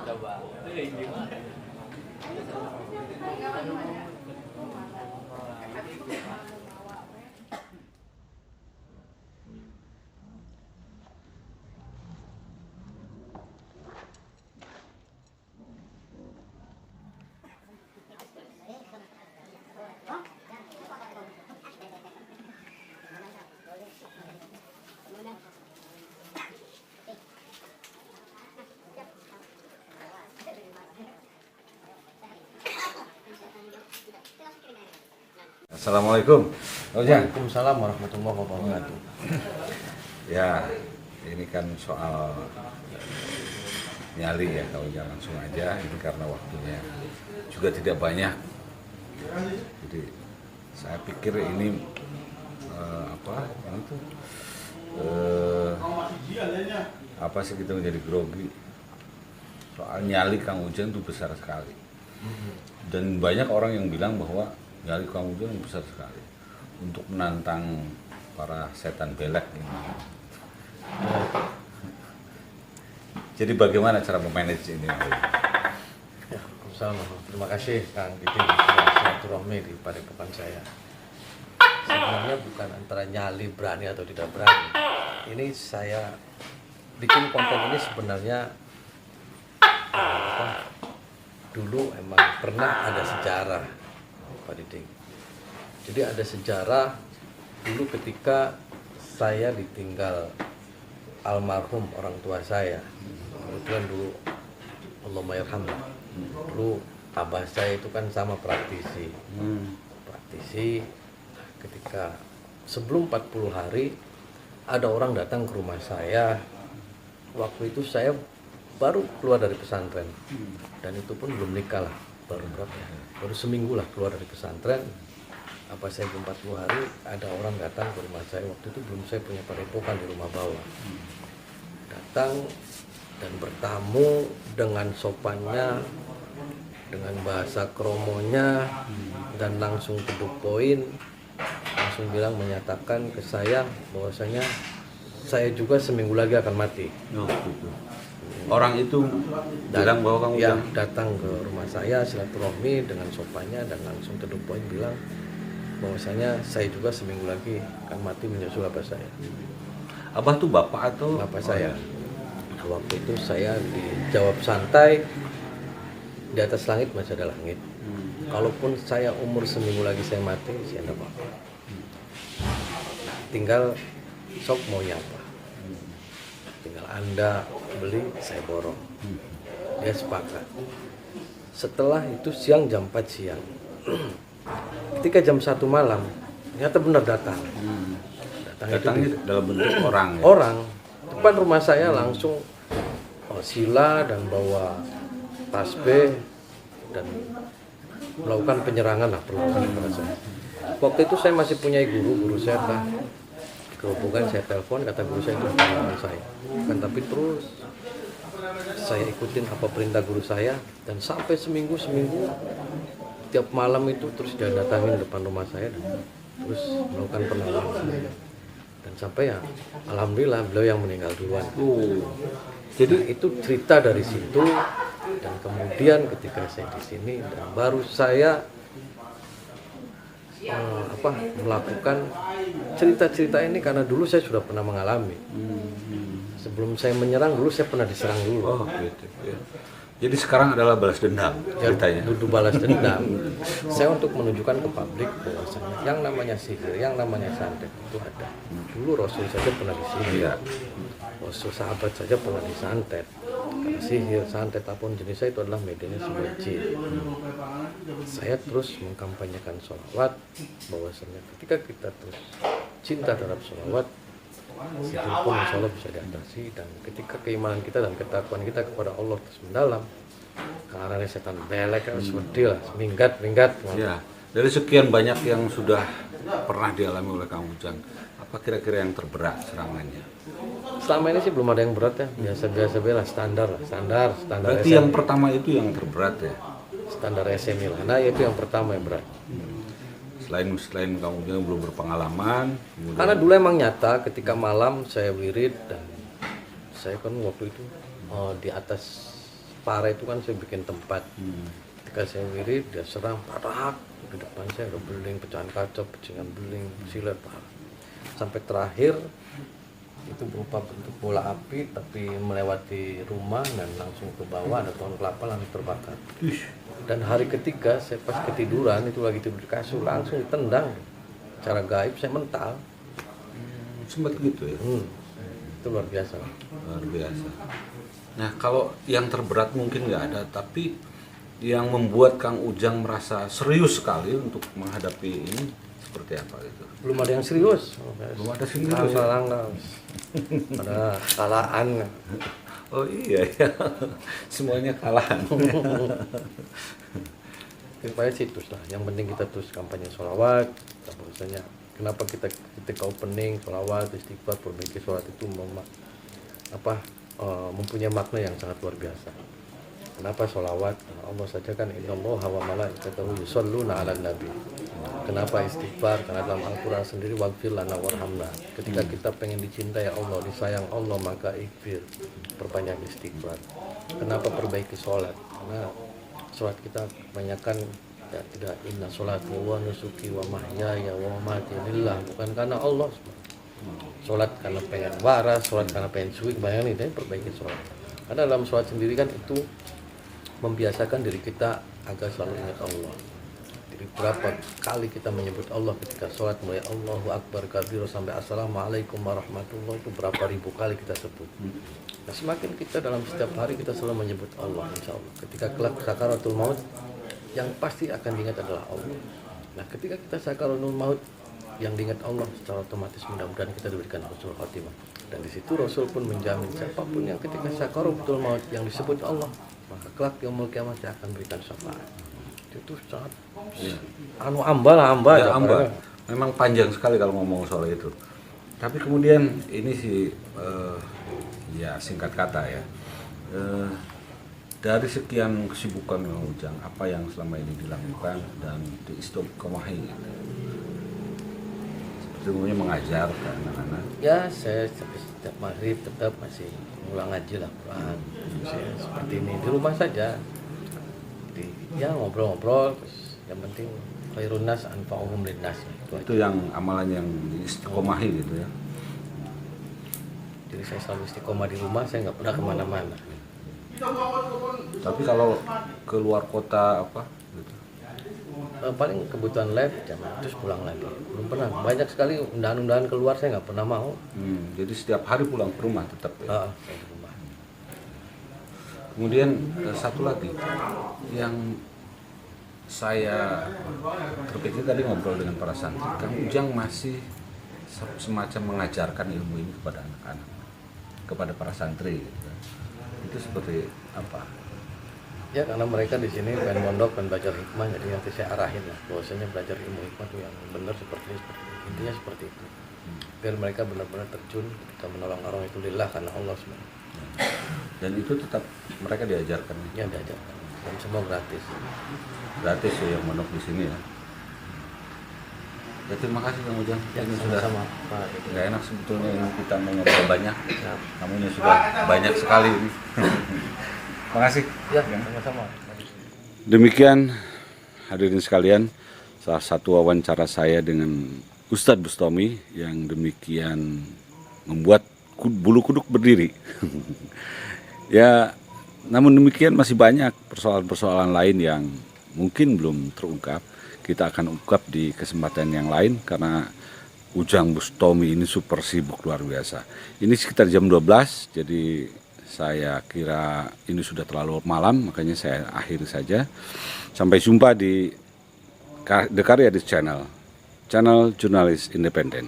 Coba. Gimana? Assalamualaikum. Waalaikumsalam warahmatullahi wabarakatuh. Ya, ini kan soal nyali ya, kalau jangan langsung aja. Ini karena waktunya juga tidak banyak. Jadi saya pikir ini apa sih kita menjadi grogi. Soal nyali Kang Ujang itu besar sekali. Dan banyak orang yang bilang bahwa nyali Kang Ujang besar sekali untuk menantang para setan belek ini. Jadi bagaimana cara memanage ini? Ya, terima kasih Kang Didi silaturahmi di padepokan saya. Sebenarnya bukan antara nyali berani atau tidak berani. Ini saya bikin konten ini sebenarnya dulu emang pernah ada sejarah, Pak Didi. Jadi ada sejarah dulu ketika saya ditinggal almarhum orang tua saya. Kebetulan dulu Allahumma yarhamlah. Dulu abah saya itu kan sama praktisi. Praktisi ketika sebelum 40 hari ada orang datang ke rumah saya. Waktu itu saya baru keluar dari pesantren. Dan itu pun belum nikah lah. Baru seminggu lah keluar dari pesantren. Apa saya belum 40 hari ada orang datang ke rumah saya. Waktu itu belum saya punya padepokan di rumah bawah. Datang dan bertamu dengan sopannya, dengan bahasa kromonya, dan langsung to the point, langsung bilang menyatakan ke saya bahwasanya saya juga seminggu lagi akan mati. Orang itu bilang bahwa kamu ya datang ke rumah saya silaturahmi dengan sopannya dan langsung to the point bilang bahwasanya saya juga seminggu lagi akan mati menyusul abah saya. Abah tuh bapak atau bapak saya? Waktu itu saya dijawab santai, di atas langit masih ada langit. Kalaupun saya umur seminggu lagi saya mati, saya tidak apa-apa. Tinggal sok maunya apa. Tinggal Anda beli, saya borong. Dia sepakat. Setelah itu siang jam 4 siang. Ketika jam 1 malam, ternyata benar datang. Datang itu dalam bentuk orang ya? Orang. Depan rumah saya langsung sila dan bawa tasbih dan melakukan penyerangan lah perlawanan kepada saya. Waktu itu saya masih punya guru saya lah. Kerobokan saya telepon, kata guru saya itu bukan saya. Kan tapi terus saya ikutin apa perintah guru saya dan sampai seminggu tiap malam itu terus dia datangin depan rumah saya dan terus melakukan perlawanan saya. Dan sampai ya alhamdulillah beliau yang meninggal duluan. Jadi itu cerita dari situ dan kemudian ketika saya di sini dan baru saya melakukan cerita-cerita ini karena dulu saya sudah pernah mengalami. Sebelum saya menyerang dulu saya pernah diserang dulu. Oh gitu ya. Jadi sekarang adalah balas dendam ceritanya. Duduk balas dendam. Saya untuk menunjukkan ke publik bahwasanya yang namanya sihir, yang namanya santet itu ada. Dulu Rasul saja pernah disihir. Iya. Rasul sahabat saja pernah disantet. Karena sihir, santet apapun jenisnya itu adalah medianya sebuah jin. Saya terus mengkampanyekan sholawat bahwasanya ketika kita terus cinta terhadap sholawat, sihir pun insya Allah bisa diatasi. Dan ketika keimanan kita dan ketakwaan kita kepada Allah terus mendalam, karena ada setan belek harus sedih lah, minggat. Ya, dari sekian banyak yang sudah pernah dialami oleh Kang Ujang, apa kira-kira yang terberat serangannya? Selama ini sih belum ada yang berat ya, biasa lah, standar. Berarti yang pertama itu yang terberat ya? Standar SMI lah, nah itu yang pertama yang berat. selain Kang Ujang belum berpengalaman, kemudian Karena dulu emang nyata ketika malam saya wirid dan saya kan waktu itu di atas para itu kan saya bikin tempat. Ketika saya wirid dia serang parak di depan saya ada beling, pecahan kaca, pecahan beling, silet parah. Sampai terakhir itu berupa bentuk bola api tapi melewati rumah dan langsung ke bawah, ada pohon kelapa langsung terbakar. Dan hari ketiga saya pas ketiduran itu lagi tidur di kasur langsung ditendang secara gaib, saya mental. sempat gitu ya. Itu luar biasa. Luar biasa. Nah, kalau yang terberat mungkin nggak ada, tapi yang membuat Kang Ujang merasa serius sekali untuk menghadapi ini seperti apa gitu? Belum ada yang serius. Belum ada serius. Ada kalahan. Oh iya ya, semuanya kalahan. Supaya situs lah. Yang penting kita terus kampanye sholawat. Bahwasanya kenapa kita ketika opening sholawat, istighfar, perbaiki sholat itu mempunyai makna yang sangat luar biasa. Kenapa sholawat? Allah saja kan innallaha wa malaikatahu yusholluna 'alan nabi. Kenapa istighfar? Karena dalam Al-Quran sendiri waghfir lana warhamna. Ketika kita pengen dicintai Allah, disayang Allah, maka ighfir, perbanyak istighfar. Kenapa perbaiki sholat? Karena sholat kita kebanyakan ya tidak inna sholati wa nusuki wa mahyaya wa mamati lillah, bukan karena Allah. Sholat karena pengen waras, sholat karena pengen suwi, bayangin ini perbaiki sholat. Karena dalam sholat sendiri kan itu membiasakan diri kita agar selalu ingat Allah. Jadi berapa kali kita menyebut Allah ketika sholat, mulai Allahu Akbar kabir sampai Assalamualaikum warahmatullahi, itu berapa ribu kali kita sebut. Nah, semakin kita dalam setiap hari kita selalu menyebut Allah, insya Allah. Ketika kelak sakaratul maut, yang pasti akan diingat adalah Allah. Nah, ketika kita sakaratul maut, yang diingat Allah, secara otomatis mudah-mudahan kita diberikan husnul khotimah. Dan di situ Rasul pun menjamin siapapun yang ketika sakaratul maut yang disebut Allah, maka kelak yaumul kiamat dia akan berikan syafaat. Itu sangat amba. Ya, amba. Memang panjang sekali kalau ngomong soal itu. Tapi kemudian ini sih ya singkat kata ya. Dari sekian kesibukan Kang Ujang, apa yang selama ini dilakukan dan diistiqomahi gitu? Sebenarnya mengajar ke anak-anak. Ya, saya setiap maghrib tetap masih ngulang ngaji lah Quran. Saya seperti ini di rumah saja. Ya ngobrol-ngobrol, yang penting khairun nas anfa'uhum linnas. Itu yang amalan yang diistiqomahi gitu ya. Jadi saya selalu istiqomah di rumah, saya nggak pernah kemana-mana. Tapi kalau keluar kota apa gitu? Paling kebutuhan live terus pulang lagi. Belum pernah. Banyak sekali undangan-undangan keluar, saya nggak pernah mau. Jadi setiap hari pulang ke rumah tetap ya? Saya di rumah. Kemudian satu lagi yang saya terpikir tadi ngobrol dengan para santri, Kang Ujang masih semacam mengajarkan ilmu ini kepada anak-anak, kepada para santri gitu. Itu seperti apa? Ya karena mereka di sini pengen mondok dan belajar hikmah, jadi nanti saya arahin lah bahwasanya belajar ilmu hikmah itu yang benar seperti ini. Intinya seperti itu. Biar mereka benar-benar terjun ketika menolong orang itu lillah karena Allah SWT. Dan itu tetap mereka diajarkan. Ya diajarkan. Dan semua gratis. Gratis ya yang mondok di sini ya. Ya terima kasih Kang Ujang. Ya, ini sudah sama. nggak enak sebetulnya ini kita mau ngobrol banyak. Namun ini sudah banyak sekali ini. Terima kasih. Ya, sama-sama. Demikian hadirin sekalian, salah satu wawancara saya dengan Ustadz Bustami yang demikian membuat bulu kuduk berdiri. Ya, namun demikian masih banyak persoalan-persoalan lain yang mungkin belum terungkap. Kita akan ungkap di kesempatan yang lain karena Ujang Bustami ini super sibuk luar biasa. Ini sekitar jam 12, jadi saya kira ini sudah terlalu malam, makanya saya akhiri saja. Sampai jumpa di The Karyadis Channel Jurnalis Independen.